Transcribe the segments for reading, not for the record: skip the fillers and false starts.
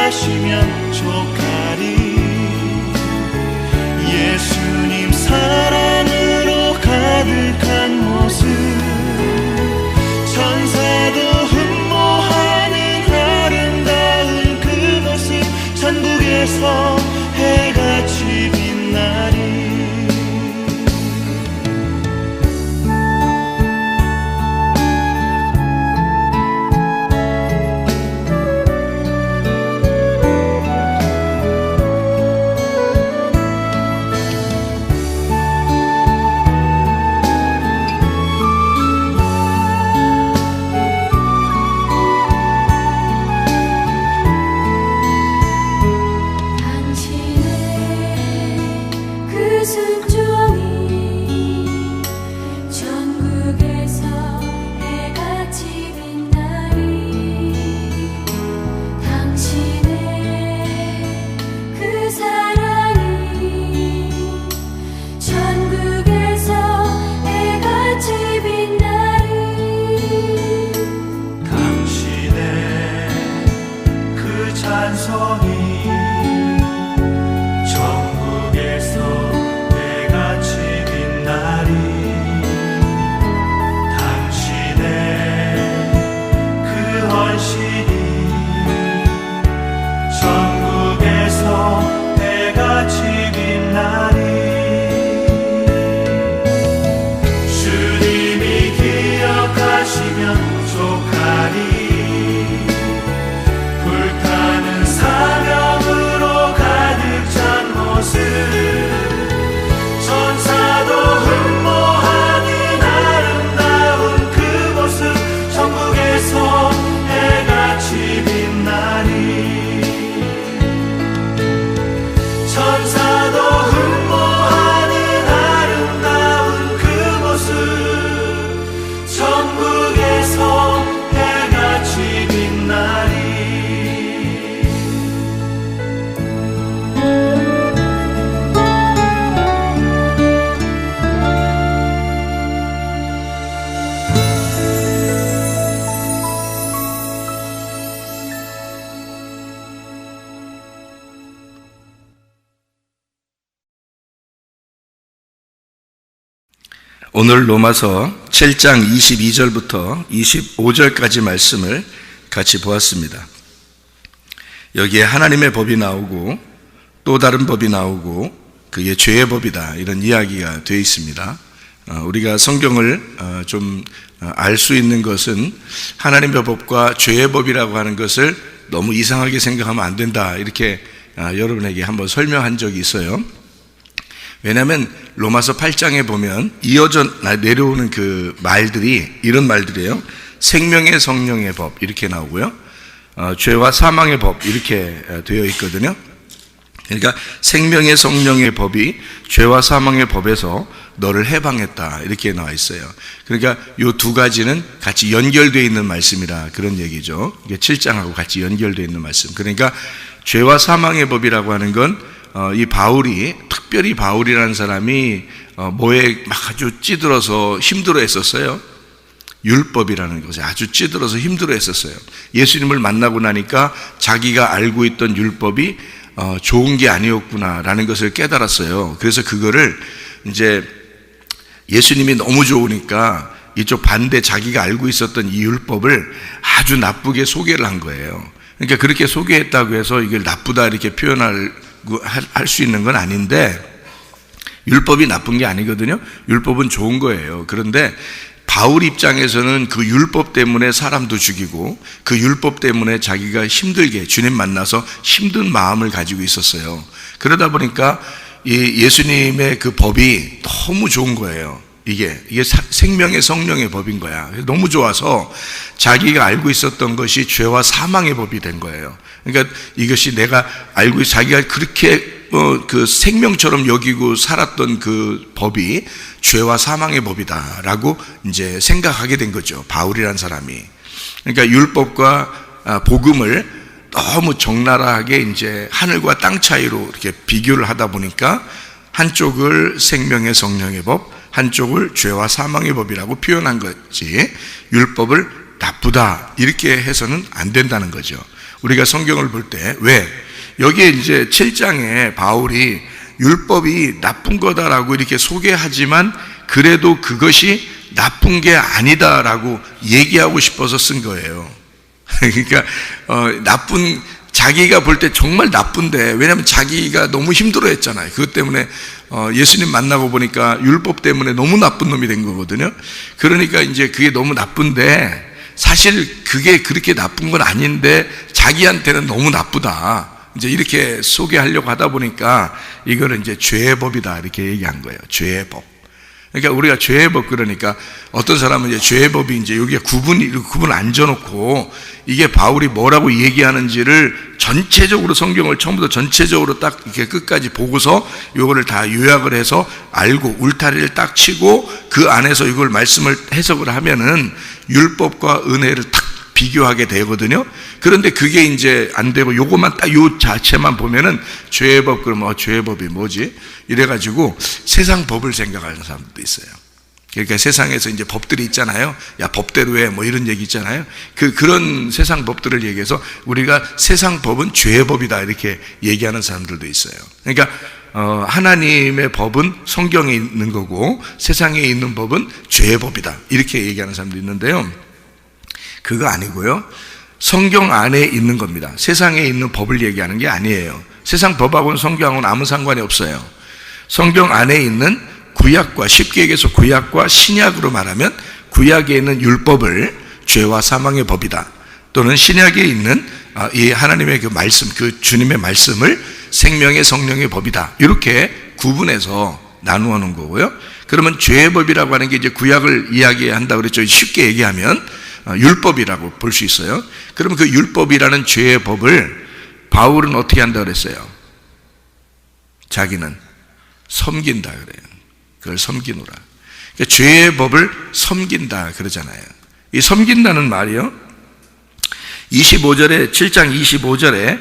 기억하시면 족하리. 예수님 사랑으로 가득한 모습, 천사도 흠모하는 아름다운 그 모습, 천국에서 해같이 빛나리. 오늘 로마서 7장 22절부터 25절까지 말씀을 같이 보았습니다. 여기에 하나님의 법이 나오고 또 다른 법이 나오고 그게 죄의 법이다, 이런 이야기가 되어 있습니다. 우리가 성경을 좀 알 수 있는 것은 하나님의 법과 죄의 법이라고 하는 것을 너무 이상하게 생각하면 안 된다, 이렇게 여러분에게 한번 설명한 적이 있어요. 왜냐하면 로마서 8장에 보면 이어져 내려오는 그 말들이 이런 말들이에요. 생명의 성령의 법, 이렇게 나오고요. 죄와 사망의 법, 이렇게 되어 있거든요. 그러니까 생명의 성령의 법이 죄와 사망의 법에서 너를 해방했다, 이렇게 나와 있어요. 그러니까 이 두 가지는 같이 연결되어 있는 말씀이라 그런 얘기죠. 이게 7장하고 같이 연결되어 있는 말씀. 그러니까 죄와 사망의 법이라고 하는 건 이 바울이, 특별히 바울이라는 사람이 뭐에 막 아주 찌들어서 힘들어 했었어요. 율법이라는 것에 아주 찌들어서 힘들어 했었어요. 예수님을 만나고 나니까 자기가 알고 있던 율법이 좋은 게 아니었구나라는 것을 깨달았어요. 그래서 그거를 이제 예수님이 너무 좋으니까 이쪽 반대 자기가 알고 있었던 이 율법을 아주 나쁘게 소개를 한 거예요. 그러니까 그렇게 소개했다고 해서 이걸 나쁘다 이렇게 할 수 있는 건 아닌데, 율법이 나쁜 게 아니거든요. 율법은 좋은 거예요. 그런데 바울 입장에서는 그 율법 때문에 사람도 죽이고 그 율법 때문에 자기가 힘들게 주님 만나서 힘든 마음을 가지고 있었어요. 그러다 보니까 이 예수님의 그 법이 너무 좋은 거예요. 이게 생명의 성령의 법인 거야. 너무 좋아서 자기가 알고 있었던 것이 죄와 사망의 법이 된 거예요. 그러니까 이것이 내가 알고 자기가 그렇게 그 생명처럼 여기고 살았던 그 법이 죄와 사망의 법이다라고 이제 생각하게 된 거죠. 바울이라는 사람이. 그러니까 율법과 복음을 너무 적나라하게 이제 하늘과 땅 차이로 이렇게 비교를 하다 보니까 한쪽을 생명의 성령의 법, 한쪽을 죄와 사망의 법이라고 표현한 거지, 율법을 나쁘다 이렇게 해서는 안 된다는 거죠. 우리가 성경을 볼 때 왜 여기에 이제 7장에 바울이 율법이 나쁜 거다라고 이렇게 소개하지만 그래도 그것이 나쁜 게 아니다라고 얘기하고 싶어서 쓴 거예요. 그러니까 자기가 볼 때 정말 나쁜데, 왜냐하면 자기가 너무 힘들어했잖아요. 그것 때문에 예수님 만나고 보니까 율법 때문에 너무 나쁜 놈이 된 거거든요. 그러니까 이제 그게 너무 나쁜데 사실 그게 그렇게 나쁜 건 아닌데 자기한테는 너무 나쁘다, 이제 이렇게 소개하려고 하다 보니까 이거는 이제 죄의 법이다 이렇게 얘기한 거예요. 죄의 법. 그러니까 우리가 죄의 법, 그러니까 어떤 사람은 이제 죄의 법이 이제 여기에 구분 안 져놓고 이게 바울이 뭐라고 얘기하는지를 전체적으로 성경을 처음부터 전체적으로 딱 이렇게 끝까지 보고서 요거를 다 요약을 해서 알고 울타리를 딱 치고 그 안에서 이걸 말씀을 해석을 하면은 율법과 은혜를 딱 비교하게 되거든요. 그런데 그게 이제 안 되고 요것만 딱 요 자체만 보면은 죄의 법, 그러면 죄의 법이 뭐지? 이래가지고 세상 법을 생각하는 사람들도 있어요. 그러니까 세상에서 이제 법들이 있잖아요. 야, 법대로 해, 뭐 이런 얘기 있잖아요. 그런 세상 법들을 얘기해서 우리가 세상 법은 죄의 법이다 이렇게 얘기하는 사람들도 있어요. 그러니까 하나님의 법은 성경에 있는 거고 세상에 있는 법은 죄의 법이다 이렇게 얘기하는 사람도 있는데요. 그거 아니고요. 성경 안에 있는 겁니다. 세상에 있는 법을 얘기하는 게 아니에요. 세상 법하고는 성경하고는 아무 상관이 없어요. 성경 안에 있는 구약과, 쉽게 얘기해서 구약과 신약으로 말하면 구약에 있는 율법을 죄와 사망의 법이다, 또는 신약에 있는 이 하나님의 그 말씀, 그 주님의 말씀을 생명의 성령의 법이다, 이렇게 구분해서 나누어 놓은 거고요. 그러면 죄의 법이라고 하는 게 이제 구약을 이야기한다고 그랬죠. 쉽게 얘기하면 율법이라고 볼 수 있어요. 그러면 그 율법이라는 죄의 법을 바울은 어떻게 한다고 그랬어요? 자기는 섬긴다 그래요. 그걸 섬기노라. 그러니까 죄의 법을 섬긴다 그러잖아요. 이 섬긴다는 말이요, 25절에 7장 25절에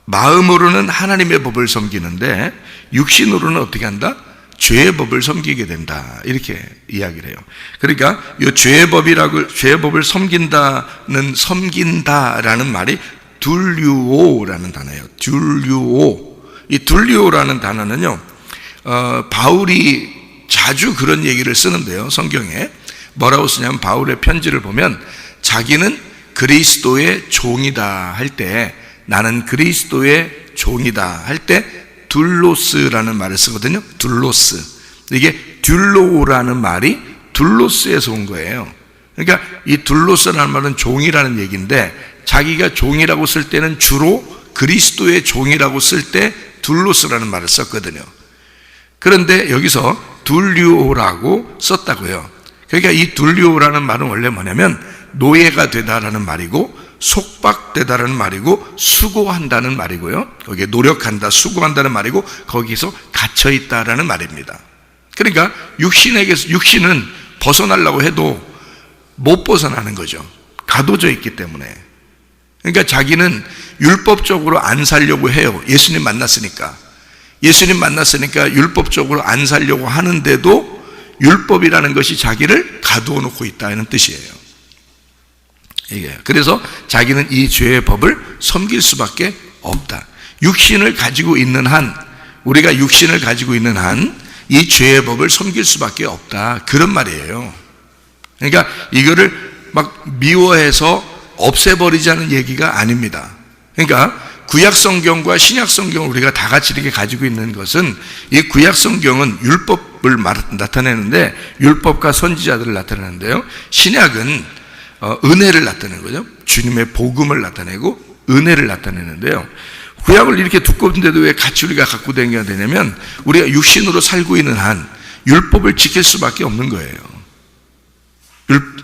마음으로는 하나님의 법을 섬기는데 육신으로는 어떻게 한다? 죄의 법을 섬기게 된다 이렇게 이야기를 해요. 그러니까 이 죄의 법을 섬긴다라는 말이 둘류오라는 단어예요. 둘류오. 이 둘류오라는 단어는요, 바울이 자주 그런 얘기를 쓰는데요. 성경에 뭐라고 쓰냐면 바울의 편지를 보면 자기는 그리스도의 종이다 할 때, 나는 그리스도의 종이다 할 때 둘로스라는 말을 쓰거든요. 둘로스. 이게 듈로라는 말이 둘로스에서 온 거예요. 그러니까 이 둘로스라는 말은 종이라는 얘기인데, 자기가 종이라고 쓸 때는 주로 그리스도의 종이라고 쓸 때 둘로스라는 말을 썼거든요. 그런데 여기서 둘류오라고 썼다고요. 그러니까 이 둘류오라는 말은 원래 뭐냐면 노예가 되다라는 말이고, 속박되다라는 말이고, 수고한다는 말이고요. 거기에 노력한다, 수고한다는 말이고, 거기서 갇혀있다라는 말입니다. 그러니까 육신은 벗어나려고 해도 못 벗어나는 거죠. 가둬져 있기 때문에. 그러니까 자기는 율법적으로 안 살려고 해요. 예수님 만났으니까 율법적으로 안 살려고 하는데도 율법이라는 것이 자기를 가두어 놓고 있다는 뜻이에요. 이게 그래서 자기는 이 죄의 법을 섬길 수밖에 없다. 육신을 가지고 있는 한, 우리가 육신을 가지고 있는 한 이 죄의 법을 섬길 수밖에 없다, 그런 말이에요. 그러니까 이거를 막 미워해서 없애버리자는 얘기가 아닙니다. 그러니까 구약 성경과 신약 성경을 우리가 다 같이 이렇게 가지고 있는 것은, 이 구약 성경은 율법을 나타내는데, 율법과 선지자들을 나타내는데요, 신약은 은혜를 나타내는 거죠. 주님의 복음을 나타내고 은혜를 나타내는데요, 구약을 이렇게 두꺼운데도 왜 같이 우리가 갖고 다녀야 되냐면, 우리가 육신으로 살고 있는 한 율법을 지킬 수밖에 없는 거예요.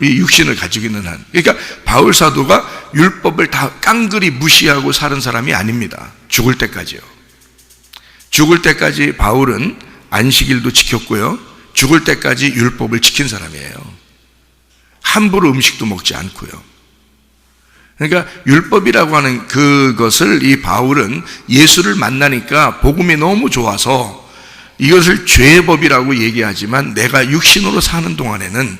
이 육신을 가지고 있는 한. 그러니까 바울 사도가 율법을 다 깡그리 무시하고 사는 사람이 아닙니다. 죽을 때까지요. 죽을 때까지 바울은 안식일도 지켰고요, 죽을 때까지 율법을 지킨 사람이에요. 함부로 음식도 먹지 않고요. 그러니까 율법이라고 하는 그것을 이 바울은 예수를 만나니까 복음이 너무 좋아서 이것을 죄의 법이라고 얘기하지만, 내가 육신으로 사는 동안에는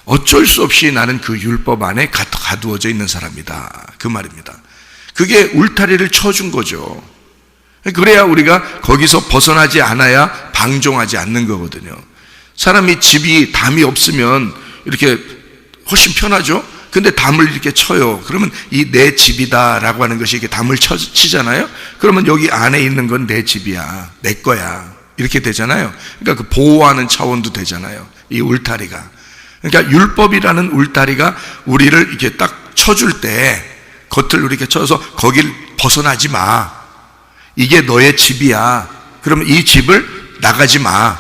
어쩔 수 없이 나는 그 율법 안에 가두어져 있는 사람이다, 그 말입니다. 그게 울타리를 쳐준 거죠. 그래야 우리가 거기서 벗어나지 않아야 방종하지 않는 거거든요. 사람이 집이 담이 없으면 이렇게 훨씬 편하죠. 근데 담을 이렇게 쳐요. 그러면 이 내 집이다라고 하는 것이 이렇게 담을 치잖아요. 그러면 여기 안에 있는 건 내 집이야, 내 거야, 이렇게 되잖아요. 그러니까 그 보호하는 차원도 되잖아요, 이 울타리가. 그러니까 율법이라는 울타리가 우리를 이렇게 딱 쳐줄 때, 겉을 이렇게 쳐서 거길 벗어나지 마, 이게 너의 집이야, 그러면 이 집을 나가지 마,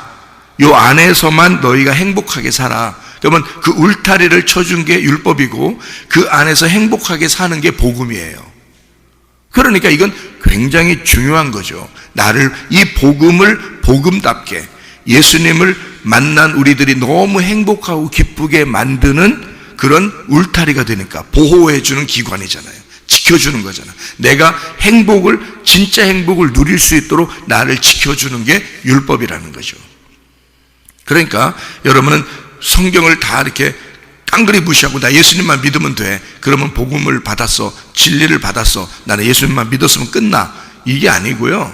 요 안에서만 너희가 행복하게 살아. 그러면 그 울타리를 쳐준 게 율법이고, 그 안에서 행복하게 사는 게 복음이에요. 그러니까 이건 굉장히 중요한 거죠. 나를, 이 복음을 복음답게, 예수님을 만난 우리들이 너무 행복하고 기쁘게 만드는 그런 울타리가 되니까, 보호해주는 기관이잖아요. 지켜주는 거잖아요. 내가 행복을, 진짜 행복을 누릴 수 있도록 나를 지켜주는 게 율법이라는 거죠. 그러니까 여러분은 성경을 다 이렇게 깡그리 무시하고 나 예수님만 믿으면 돼, 그러면 복음을 받았어, 진리를 받았어, 나는 예수님만 믿었으면 끝나, 이게 아니고요,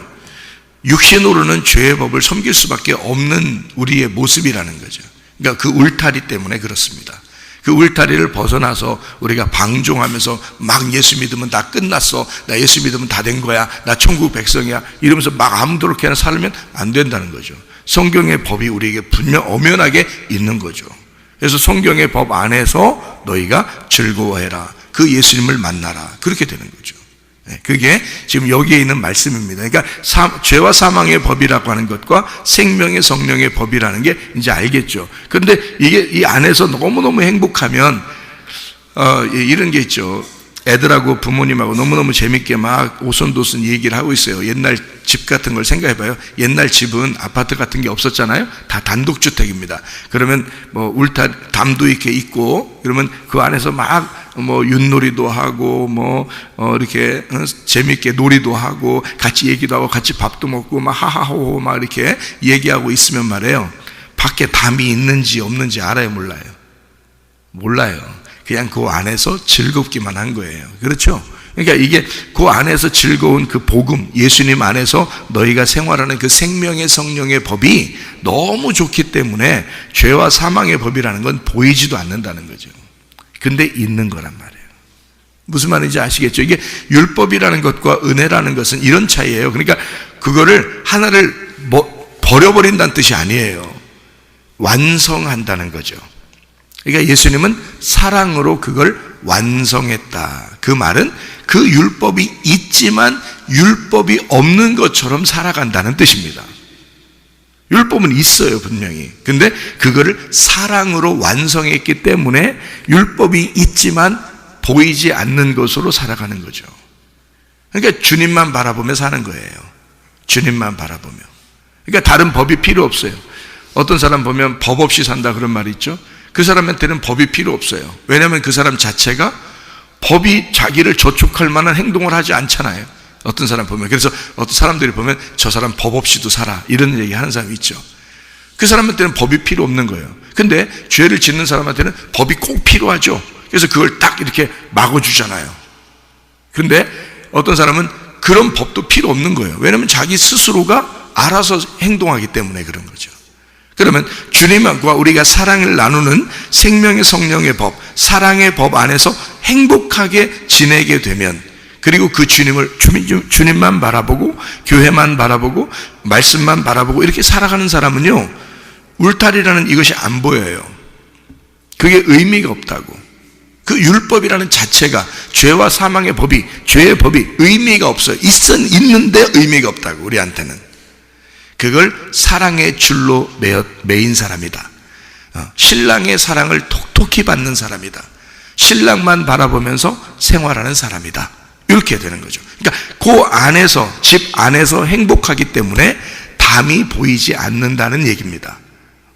육신으로는 죄의 법을 섬길 수밖에 없는 우리의 모습이라는 거죠. 그러니까 그 울타리 때문에 그렇습니다. 그 울타리를 벗어나서 우리가 방종하면서 막 예수 믿으면 다 끝났어, 나 예수 믿으면 다 된 거야, 나 천국 백성이야, 이러면서 막 아무렇게나 그냥 살면 안 된다는 거죠. 성경의 법이 우리에게 분명 엄연하게 있는 거죠. 그래서 성경의 법 안에서 너희가 즐거워해라, 그 예수님을 만나라, 그렇게 되는 거죠. 그게 지금 여기에 있는 말씀입니다. 그러니까 죄와 사망의 법이라고 하는 것과 생명의 성령의 법이라는 게 이제 알겠죠. 그런데 이게 이 안에서 너무너무 행복하면 이런 게 있죠. 애들하고 부모님하고 너무너무 재밌게 막 오손도손 얘기를 하고 있어요. 옛날 집 같은 걸 생각해봐요. 옛날 집은 아파트 같은 게 없었잖아요. 다 단독주택입니다. 그러면 뭐 담도 이렇게 있고, 그러면 그 안에서 막 뭐 윷놀이도 하고 이렇게 재밌게 놀이도 하고 같이 얘기도 하고 같이 밥도 먹고 막 하하호호 막 이렇게 얘기하고 있으면 말이에요, 밖에 담이 있는지 없는지 알아요, 몰라요? 몰라요. 그냥 그 안에서 즐겁기만 한 거예요. 그렇죠? 그러니까 이게 그 안에서 즐거운 그 복음, 예수님 안에서 너희가 생활하는 그 생명의 성령의 법이 너무 좋기 때문에 죄와 사망의 법이라는 건 보이지도 않는다는 거죠. 근데 있는 거란 말이에요. 무슨 말인지 아시겠죠? 이게 율법이라는 것과 은혜라는 것은 이런 차이예요. 그러니까 그거를 하나를 버려버린다는 뜻이 아니에요. 완성한다는 거죠. 그러니까 예수님은 사랑으로 그걸 완성했다. 그 말은 그 율법이 있지만 율법이 없는 것처럼 살아간다는 뜻입니다. 율법은 있어요, 분명히. 근데 그거를 사랑으로 완성했기 때문에 율법이 있지만 보이지 않는 것으로 살아가는 거죠. 그러니까 주님만 바라보며 사는 거예요. 주님만 바라보며. 그러니까 다른 법이 필요 없어요. 어떤 사람 보면 법 없이 산다 그런 말이 있죠. 그 사람한테는 법이 필요 없어요. 왜냐하면 그 사람 자체가 법이 자기를 저촉할 만한 행동을 하지 않잖아요. 어떤 사람 보면. 그래서 어떤 사람들이 보면 저 사람 법 없이도 살아, 이런 얘기 하는 사람이 있죠. 그 사람한테는 법이 필요 없는 거예요. 근데 죄를 짓는 사람한테는 법이 꼭 필요하죠. 그래서 그걸 딱 이렇게 막아주잖아요. 근데 어떤 사람은 그런 법도 필요 없는 거예요. 왜냐하면 자기 스스로가 알아서 행동하기 때문에 그런 거죠. 그러면 주님과 우리가 사랑을 나누는 생명의 성령의 법, 사랑의 법 안에서 행복하게 지내게 되면, 그리고 그 주님만 바라보고 교회만 바라보고 말씀만 바라보고 이렇게 살아가는 사람은요, 울타리라는 이것이 안 보여요. 그게 의미가 없다고. 그 율법이라는 자체가, 죄와 사망의 법이, 죄의 법이 의미가 없어요. 있는데 의미가 없다고, 우리한테는. 그걸 사랑의 줄로 매인 사람이다. 신랑의 사랑을 톡톡히 받는 사람이다. 신랑만 바라보면서 생활하는 사람이다. 이렇게 되는 거죠. 그러니까 그 안에서, 집 안에서 행복하기 때문에 담이 보이지 않는다는 얘기입니다.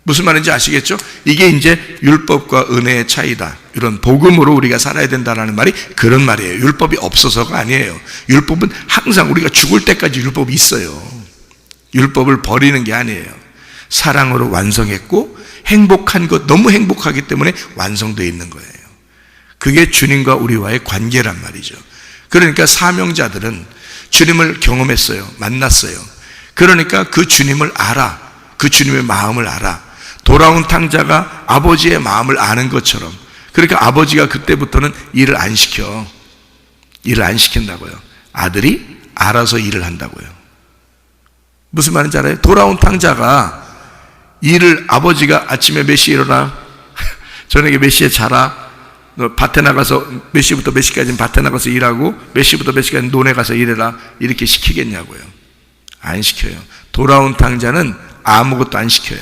무슨 말인지 아시겠죠? 이게 이제 율법과 은혜의 차이다. 이런 복음으로 우리가 살아야 된다는 말이 그런 말이에요. 율법이 없어서가 아니에요. 율법은 항상 우리가 죽을 때까지 율법이 있어요. 율법을 버리는 게 아니에요. 사랑으로 완성했고 행복한 것, 너무 행복하기 때문에 완성되어 있는 거예요. 그게 주님과 우리와의 관계란 말이죠. 그러니까 사명자들은 주님을 경험했어요. 만났어요. 그러니까 그 주님을 알아. 그 주님의 마음을 알아. 돌아온 탕자가 아버지의 마음을 아는 것처럼. 그러니까 아버지가 그때부터는 일을 안 시켜. 일을 안 시킨다고요. 아들이 알아서 일을 한다고요. 무슨 말인지 알아요? 돌아온 탕자가 일을, 아버지가 아침에 몇 시에 일어나? 저녁에 몇 시에 자라? 너 밭에 나가서 몇 시부터 몇 시까지는 밭에 나가서 일하고 몇 시부터 몇 시까지는 논에 가서 일해라. 이렇게 시키겠냐고요. 안 시켜요. 돌아온 탕자는 아무것도 안 시켜요.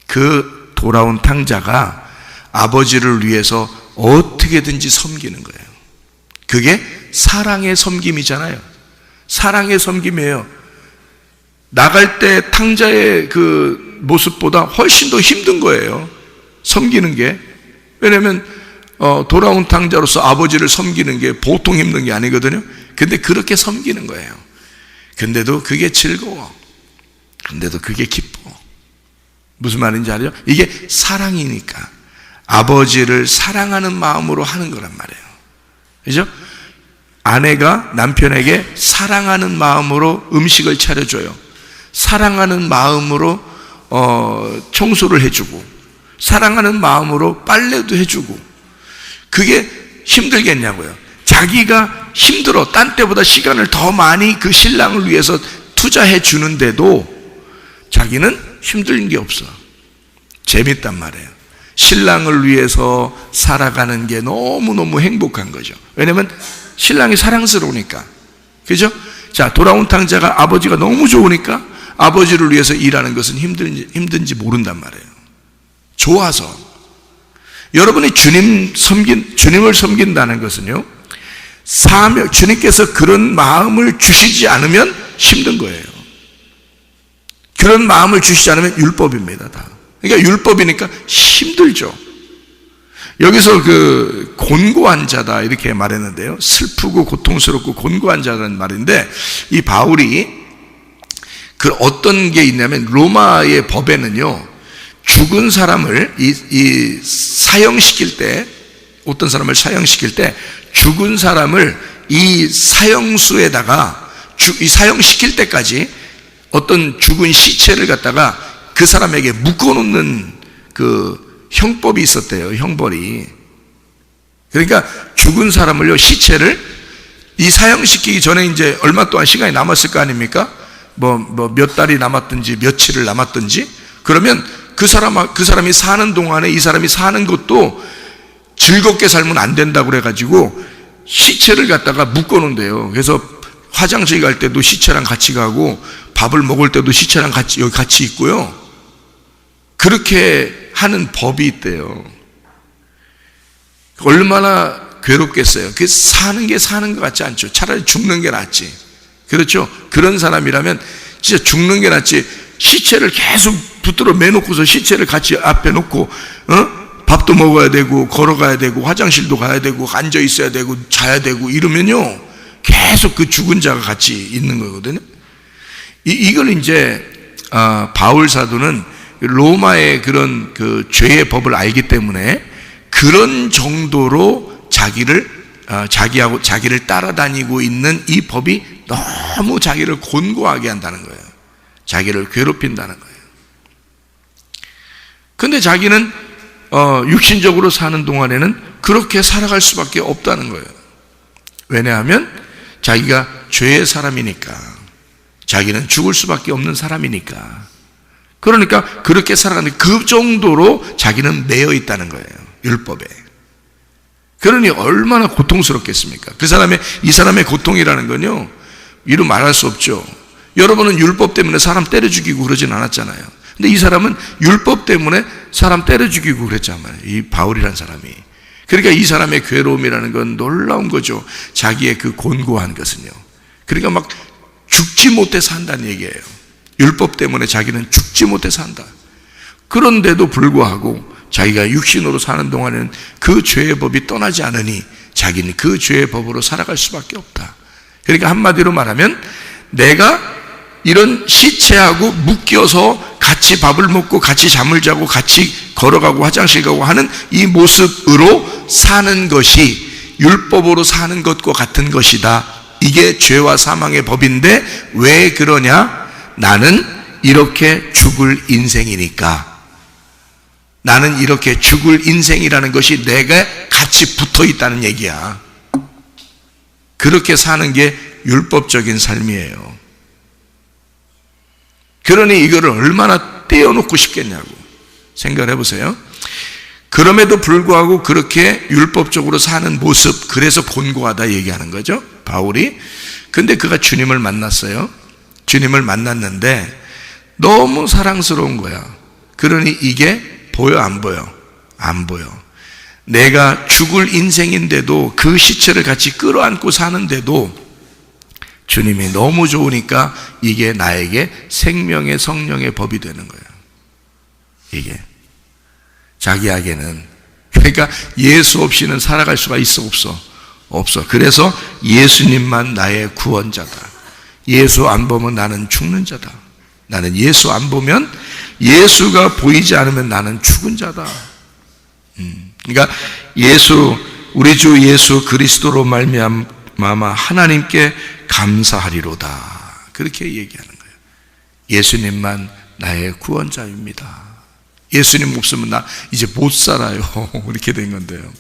그 돌아온 탕자가 아버지를 위해서 어떻게든지 섬기는 거예요. 그게 사랑의 섬김이잖아요. 사랑의 섬김이에요. 나갈 때 탕자의 그 모습보다 훨씬 더 힘든 거예요. 섬기는 게. 왜냐하면 돌아온 탕자로서 아버지를 섬기는 게 보통 힘든 게 아니거든요. 근데 그렇게 섬기는 거예요. 근데도 그게 즐거워. 근데도 그게 기뻐. 무슨 말인지 알죠? 이게 사랑이니까. 아버지를 사랑하는 마음으로 하는 거란 말이에요. 그죠? 아내가 남편에게 사랑하는 마음으로 음식을 차려줘요. 사랑하는 마음으로 청소를 해주고, 사랑하는 마음으로 빨래도 해주고. 그게 힘들겠냐고요. 자기가 힘들어. 딴 때보다 시간을 더 많이 그 신랑을 위해서 투자해 주는데도 자기는 힘든 게 없어. 재밌단 말이에요. 신랑을 위해서 살아가는 게 너무너무 행복한 거죠. 왜냐면 신랑이 사랑스러우니까. 그죠? 자, 돌아온 탕자가 아버지가 너무 좋으니까 아버지를 위해서 일하는 것은 힘든지 모른단 말이에요. 좋아서. 여러분이 주님을 섬긴다는 것은요, 주님께서 그런 마음을 주시지 않으면 힘든 거예요. 그런 마음을 주시지 않으면 율법입니다, 다. 그러니까 율법이니까 힘들죠. 여기서 그 곤고한 자다 이렇게 말했는데요, 슬프고 고통스럽고 곤고한 자라는 말인데, 이 바울이 그 어떤 게 있냐면 로마의 법에는요, 죽은 사람을 이 사형시킬 때, 어떤 사람을 사형시킬 때 죽은 사람을 이 사형수에다가 이 사형시킬 때까지 어떤 죽은 시체를 갖다가 그 사람에게 묶어놓는 그 형법이 있었대요. 형벌이. 그러니까 죽은 사람을요, 시체를 이 사형시키기 전에 이제 얼마 동안 시간이 남았을 거 아닙니까? 뭐 몇 달이 남았든지 며칠을 남았든지, 그러면 그 사람이 사는 동안에 이 사람이 사는 것도 즐겁게 살면 안 된다고 그래가지고 시체를 갖다가 묶어놓은대요. 그래서 화장실 갈 때도 시체랑 같이 가고 밥을 먹을 때도 시체랑 여기 같이 있고요. 그렇게 하는 법이 있대요. 얼마나 괴롭겠어요. 그 사는 게 사는 것 같지 않죠. 차라리 죽는 게 낫지. 그렇죠? 그런 사람이라면 진짜 죽는 게 낫지. 시체를 계속 붙들어 매놓고서 시체를 같이 앞에 놓고 밥도 먹어야 되고 걸어가야 되고 화장실도 가야 되고 앉아 있어야 되고 자야 되고 이러면요, 계속 그 죽은 자가 같이 있는 거거든요. 이걸 이제 바울 사도는 로마의 그런 그 죄의 법을 알기 때문에 그런 정도로 자기를 따라다니고 있는 이 법이 너무 자기를 곤고하게 한다는 거예요. 자기를 괴롭힌다는 거예요. 근데 자기는 육신적으로 사는 동안에는 그렇게 살아갈 수밖에 없다는 거예요. 왜냐하면 자기가 죄의 사람이니까, 자기는 죽을 수밖에 없는 사람이니까. 그러니까 그렇게 살아가는 그 정도로 자기는 매여 있다는 거예요, 율법에. 그러니 얼마나 고통스럽겠습니까? 이 사람의 고통이라는 건요, 이루 말할 수 없죠. 여러분은 율법 때문에 사람 때려 죽이고 그러진 않았잖아요. 근데 이 사람은 율법 때문에 사람 때려 죽이고 그랬잖아요, 이 바울이라는 사람이. 그러니까 이 사람의 괴로움이라는 건 놀라운 거죠. 자기의 그 곤고한 것은요. 그러니까 막 죽지 못해 산다는 얘기예요. 율법 때문에 자기는 죽지 못해 산다. 그런데도 불구하고 자기가 육신으로 사는 동안에는 그 죄의 법이 떠나지 않으니 자기는 그 죄의 법으로 살아갈 수밖에 없다. 그러니까 한마디로 말하면 내가 이런 시체하고 묶여서 같이 밥을 먹고 같이 잠을 자고 같이 걸어가고 화장실 가고 하는 이 모습으로 사는 것이 율법으로 사는 것과 같은 것이다. 이게 죄와 사망의 법인데 왜 그러냐? 나는 이렇게 죽을 인생이니까. 나는 이렇게 죽을 인생이라는 것이 내가 같이 붙어 있다는 얘기야. 그렇게 사는 게 율법적인 삶이에요. 그러니 이거를 얼마나 떼어놓고 싶겠냐고 생각을 해보세요. 그럼에도 불구하고 그렇게 율법적으로 사는 모습, 그래서 곤고하다 얘기하는 거죠, 바울이. 근데 그가 주님을 만났어요. 주님을 만났는데 너무 사랑스러운 거야. 그러니 이게 보여, 안 보여? 안 보여. 내가 죽을 인생인데도 그 시체를 같이 끌어안고 사는데도 주님이 너무 좋으니까 이게 나에게 생명의 성령의 법이 되는 거예요. 이게 자기에게는. 그러니까 예수 없이는 살아갈 수가 있어, 없어? 없어. 그래서 예수님만 나의 구원자다. 예수 안 보면 나는 죽는 자다. 나는 예수 안 보면, 예수가 보이지 않으면 나는 죽은 자다. 그러니까 우리 주 예수 그리스도로 말미암아 하나님께 감사하리로다. 그렇게 얘기하는 거예요. 예수님만 나의 구원자입니다. 예수님 없으면 나 이제 못 살아요. 이렇게 된 건데요.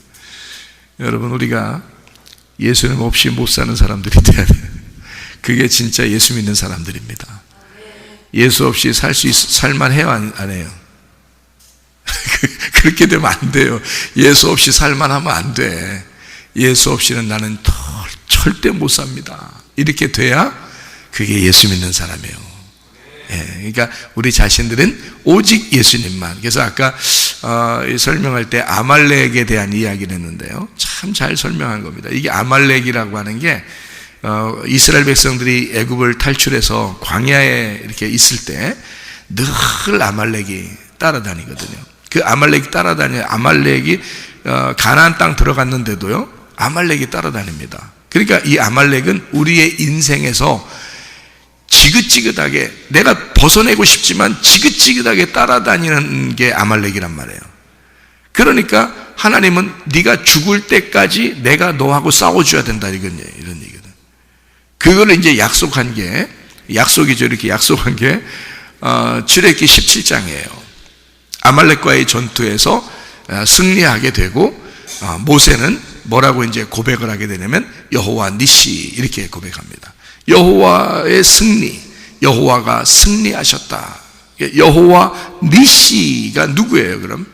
여러분, 우리가 예수님 없이 못 사는 사람들이 돼야 돼요. 그게 진짜 예수 믿는 사람들입니다. 예수 없이 살만 해요, 안 해요? 그렇게 되면 안 돼요. 예수 없이 살만 하면 안 돼. 예수 없이는 나는 절대 못 삽니다. 이렇게 돼야 그게 예수 믿는 사람이에요. 그러니까 우리 자신들은 오직 예수님만. 그래서 아까 설명할 때 아말렉에 대한 이야기를 했는데요, 참 잘 설명한 겁니다. 이게 아말렉이라고 하는 게 이스라엘 백성들이 애굽을 탈출해서 광야에 이렇게 있을 때 늘 아말렉이 따라다니거든요. 그 아말렉이 따라다녀요. 아말렉이 가나안 땅 들어갔는데도요, 아말렉이 따라다닙니다. 그러니까 이 아말렉은 우리의 인생에서 지긋지긋하게, 내가 벗어내고 싶지만 지긋지긋하게 따라다니는 게 아말렉이란 말이에요. 그러니까 하나님은 네가 죽을 때까지 내가 너하고 싸워줘야 된다, 이런 얘기거든. 그걸 이제 약속한 게, 약속이죠. 이렇게 약속한 게 출애굽기 17장이에요. 아말렉과의 전투에서 승리하게 되고 모세는 뭐라고 이제 고백을 하게 되냐면 여호와 니시, 이렇게 고백합니다. 여호와의 승리, 여호와가 승리하셨다. 여호와 니시가 누구예요? 그럼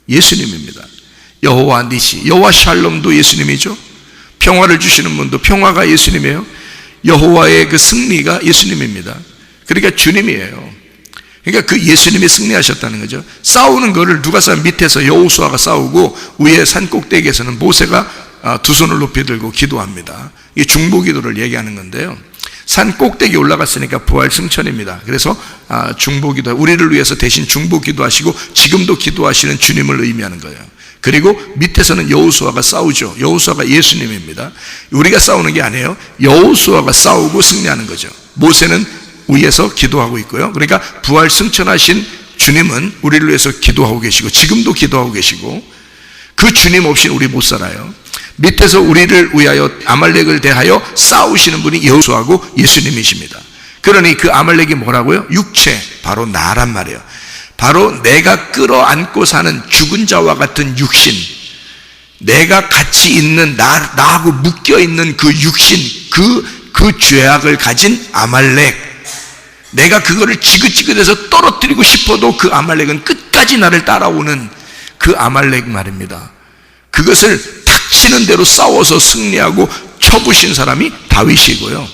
예수님입니다. 여호와 니시, 여호와 샬롬도 예수님이죠. 평화를 주시는 분도 평화가 예수님이에요. 여호와의 그 승리가 예수님입니다. 그러니까 주님이에요. 그러니까 그 예수님이 승리하셨다는 거죠. 싸우는 거를 누가 싸우? 밑에서 여호수아가 싸우고 위에 산 꼭대기에서는 모세가 두 손을 높이 들고 기도합니다. 이게 중보기도를 얘기하는 건데요. 산 꼭대기 올라갔으니까 부활 승천입니다. 그래서 중보기도, 우리를 위해서 대신 중보기도하시고 지금도 기도하시는 주님을 의미하는 거예요. 그리고 밑에서는 여호수아가 싸우죠. 여호수아가 예수님입니다. 우리가 싸우는 게 아니에요. 여호수아가 싸우고 승리하는 거죠. 모세는 위해서 기도하고 있고요. 그러니까 부활 승천하신 주님은 우리를 위해서 기도하고 계시고 지금도 기도하고 계시고 그 주님 없이는 우리 못 살아요. 밑에서 우리를 위하여 아말렉을 대하여 싸우시는 분이 여호수아하고 예수님이십니다. 그러니 그 아말렉이 뭐라고요? 육체, 바로 나란 말이에요. 바로 내가 끌어안고 사는 죽은 자와 같은 육신, 내가 같이 있는 나하고 묶여있는 그 육신, 그 죄악을 가진 아말렉, 내가 그거를 지긋지긋해서 떨어뜨리고 싶어도 그 아말렉은 끝까지 나를 따라오는 그 아말렉 말입니다. 그것을 닥치는 대로 싸워서 승리하고 쳐부신 사람이 다윗이고요.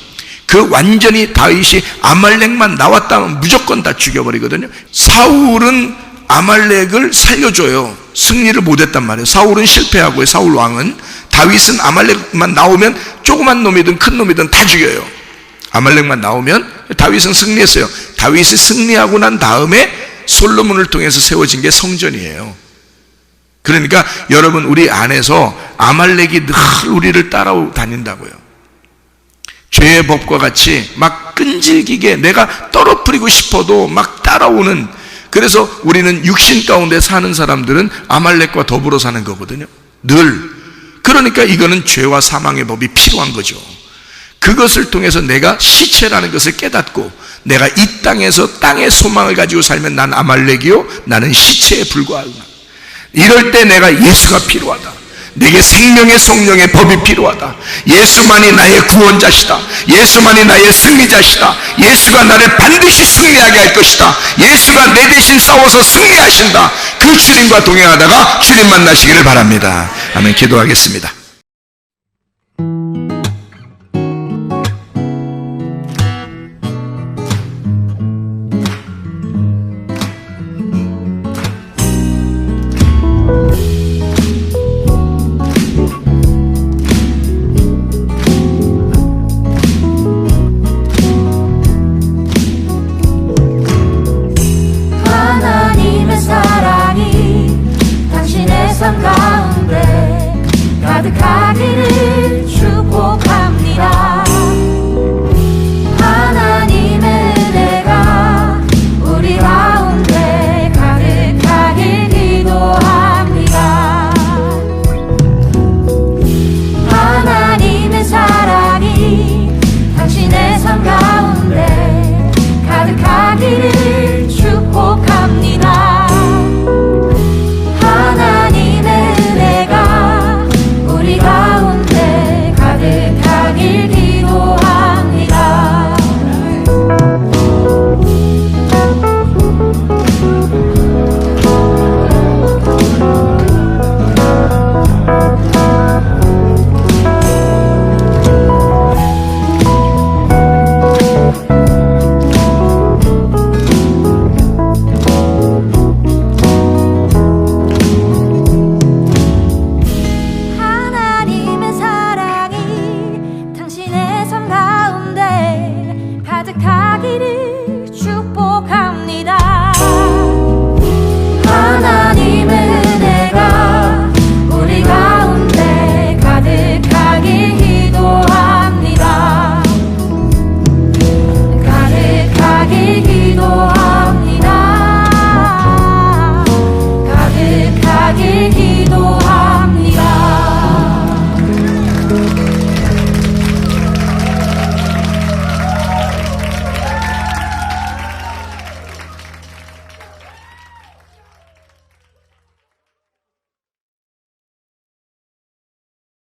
그 완전히 다윗이 아말렉만 나왔다면 무조건 다 죽여버리거든요. 사울은 아말렉을 살려줘요. 승리를 못했단 말이에요. 사울은 실패하고요. 사울 왕은. 다윗은 아말렉만 나오면 조그만 놈이든 큰 놈이든 다 죽여요. 아말렉만 나오면. 다윗은 승리했어요. 다윗이 승리하고 난 다음에 솔로몬을 통해서 세워진 게 성전이에요. 그러니까 여러분, 우리 안에서 아말렉이 늘 우리를 따라다닌다고요. 죄의 법과 같이 막 끈질기게 내가 떨어뜨리고 싶어도 막 따라오는, 그래서 우리는 육신 가운데 사는 사람들은 아말렉과 더불어 사는 거거든요. 늘. 그러니까 이거는 죄와 사망의 법이 필요한 거죠. 그것을 통해서 내가 시체라는 것을 깨닫고 내가 이 땅에서 땅의 소망을 가지고 살면 난 아말렉이요, 나는 시체에 불과하구나. 이럴 때 내가 예수가 필요하다. 내게 생명의 성령의 법이 필요하다. 예수만이 나의 구원자시다. 예수만이 나의 승리자시다. 예수가 나를 반드시 승리하게 할 것이다. 예수가 내 대신 싸워서 승리하신다. 그 주님과 동행하다가 주님 만나시기를 바랍니다. 아멘. 기도하겠습니다. 하나님의 사랑이 당신의 삶 가운데 가득하기를